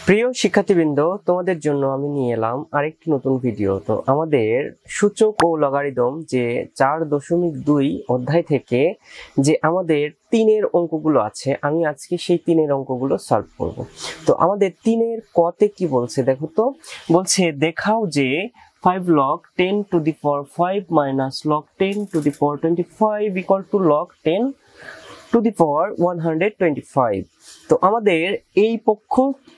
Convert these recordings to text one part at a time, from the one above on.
প্রিয় শিক্ষার্থীবৃন্দ, তোমাদের জন্য আমি নিয়ে এলাম আরেকটি নতুন ভিডিও। তো আমাদের সূচক ও লগারিদম যে 4.2 অধ্যায় থেকে যে আমাদের তিনের অঙ্কগুলো আছে, আমি আজকে সেই তিনের অঙ্কগুলো সলভ করব। তো আমাদের তিনের কতে কি বলছে দেখো তো, বলছে দেখাও যে 5 log 10 to the power 5 minus log 10 to the power 25 equal to log 10 to the power 125। তো আমাদের এই পক্ষ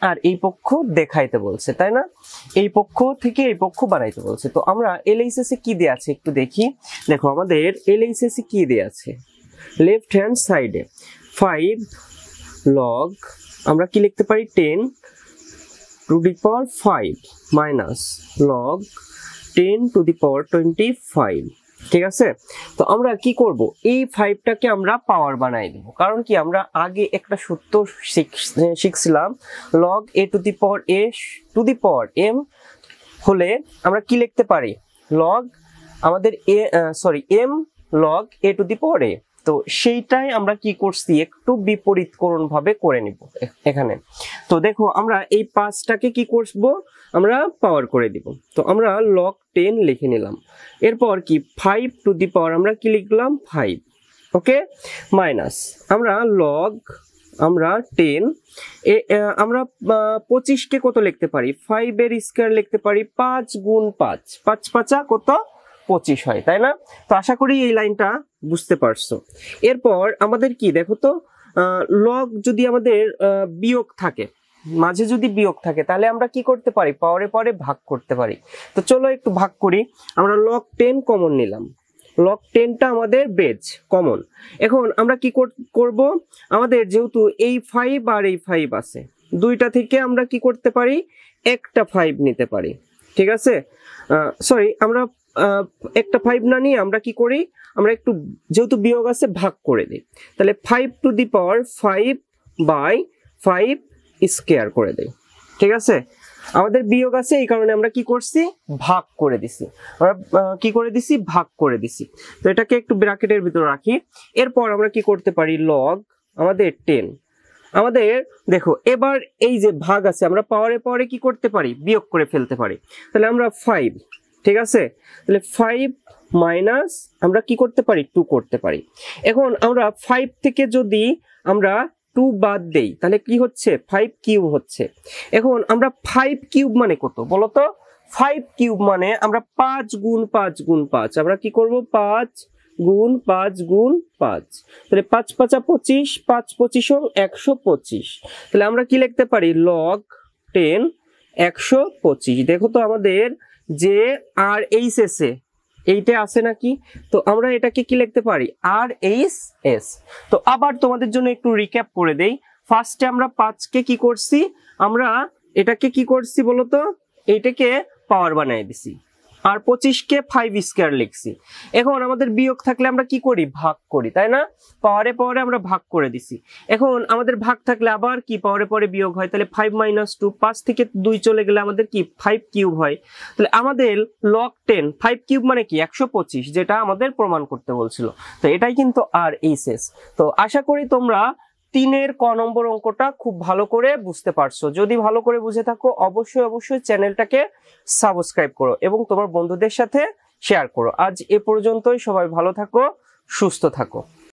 আর এই পক্ষ দেখাইতে বলছে, তাই না? এই পক্ষ থেকে এই পক্ষ বানাইতে বলছে। তো আমরা এলএইচএস এ কি দেয়া আছে একটু দেখি। দেখো আমাদের এলএইচএস এ কি দেয়া আছে, লেফট হ্যান্ড সাইডে 5 log আমরা কি লিখতে পারি 10 to the power 5 minus log 10 to the power 25। ঠিক আছে, তো আমরা কি করব, এই 5টাকে আমরা পাওয়ার বানাই দেব। কারণ কি, আমরা আগে একটা সূত্র শিখছিলাম, log a to the power a to the power m হলে আমরা কি লিখতে পারি, log আমাদের m log a to the power a। তো সেইটাই আমরা কি করছি, একটু বিপরীতকরণ ভাবে করে নিব এখানে। তো দেখো আমরা এই 5টাকে কি করব, আমরা পাওয়ার করে দিব। তো আমরা log 10 লিখে নিলাম। এরপর কি 5 টু দি পাওয়ার আমরা কি লিখলাম 5, ওকে, মাইনাস আমরা log আমরা 10 আমরা 25 কে কত লিখতে পারি, 5 এর স্কয়ার লিখতে পারি 5 গুণ 5, 5 5 কত 25 হয়, তাই না? তো আশা করি এই লাইনটা বুঝতে পারছো। এরপর আমাদের কি দেখো তো, লগ যদি আমাদের বিয়োগ থাকে, মাঝে যদি বিয়োগ থাকে, তাহলে আমরা কি করতে পারি, পাওয়ারে পরে ভাগ করতে পারি। তো চলো একটু ভাগ করি। আমরা log 10 কমন নিলাম, log 10টা আমাদের বেজ কমন। এখন আমরা কি করব, আমাদের যেহেতু এই 5 আর এই 5 আছে, দুইটা থেকে আমরা কি করতে পারি, একটা 5 নিতে পারি। ঠিক আছে, সরি আমরা একটা 5 না নিয়ে আমরা কি করি, আমরা একটু যেহেতু বিয়োগ আছে ভাগ করে দিই। তাহলে 5 to the power 5 by 5 square করে দেই। ঠিক আছে, আমাদের বিয়োগ আছে, এই কারণে আমরা কি করছি, ভাগ করে দিছি। আমরা কি করে দিছি, ভাগ করে দিছি। তো এটাকে একটু ব্র্যাকেটের ভিতর রাখি। এরপর আমরা কি করতে পারি, log আমাদের 10 আমাদের দেখো এবার এই যে ভাগ আছে, আমরা পাওয়ারে পাওয়ারে কি করতে পারি, বিয়োগ করে ফেলতে পারি। তাহলে আমরা 5, ঠিক আছে, তাহলে 5 মাইনাস আমরা কি করতে পারি, 2 করতে পারি। এখন আমরা 5 থেকে যদি আমরা 2 বাদ দেই, তাহলে কি হচ্ছে, 5 কিউব হচ্ছে। এখন আমরা 5 কিউব মানে কত বলো তো, 5 কিউব মানে আমরা 5 গুণ 5 গুণ 5, আমরা কি করব 5 গুণ 5 গুণ 5, তাহলে 5 5 25, 5 25 125। তাহলে আমরা কি লিখতে পারি, log 10 125। দেখো তো আমাদের যে আর এইচ এস এ এইটা আছে নাকি, তো আমরা এটাকে কি লিখতে পারি, আর এইচ এস। তো আবার তোমাদের জন্য একটু রিক্যাপ করে দেই। ফার্স্টে আমরা 5 কে কি করছি, আমরা এটাকে কি করছি বলতো, এইটাকে পাওয়ার বানিয়ে দিছি, আর 25 কে 5 স্কয়ার লিখছি। এখন আমাদের বিয়োগ থাকলে আমরা কি করি, ভাগ করি, তাই না? পাওয়ারে পাওয়ারে আমরা ভাগ করে দিছি। এখন আমাদের ভাগ থাকলে আবার কি পাওয়ারে পরে বিয়োগ হয়, তাহলে 5 মাইনাস 2, 5 থেকে 2 চলে গেলে আমাদের কি 5 কিউব হয়। তাহলে আমাদের log 10 5 কিউব মানে কি 125, যেটা আমাদের প্রমাণ করতে বলছিল। তো এটাই কিন্তু আর এইচএস। তো আশা করি তোমরা 3-এর ক নম্বর অঙ্কটা খুব ভালো করে বুঝতে পারছো। যদি ভালো করে বুঝে থাকো, অবশ্যই অবশ্যই চ্যানেলটাকে সাবস্ক্রাইব করো এবং তোমার বন্ধুদের সাথে শেয়ার করো। আজ এ পর্যন্তই, সবাই ভালো থাকো, সুস্থ থাকো।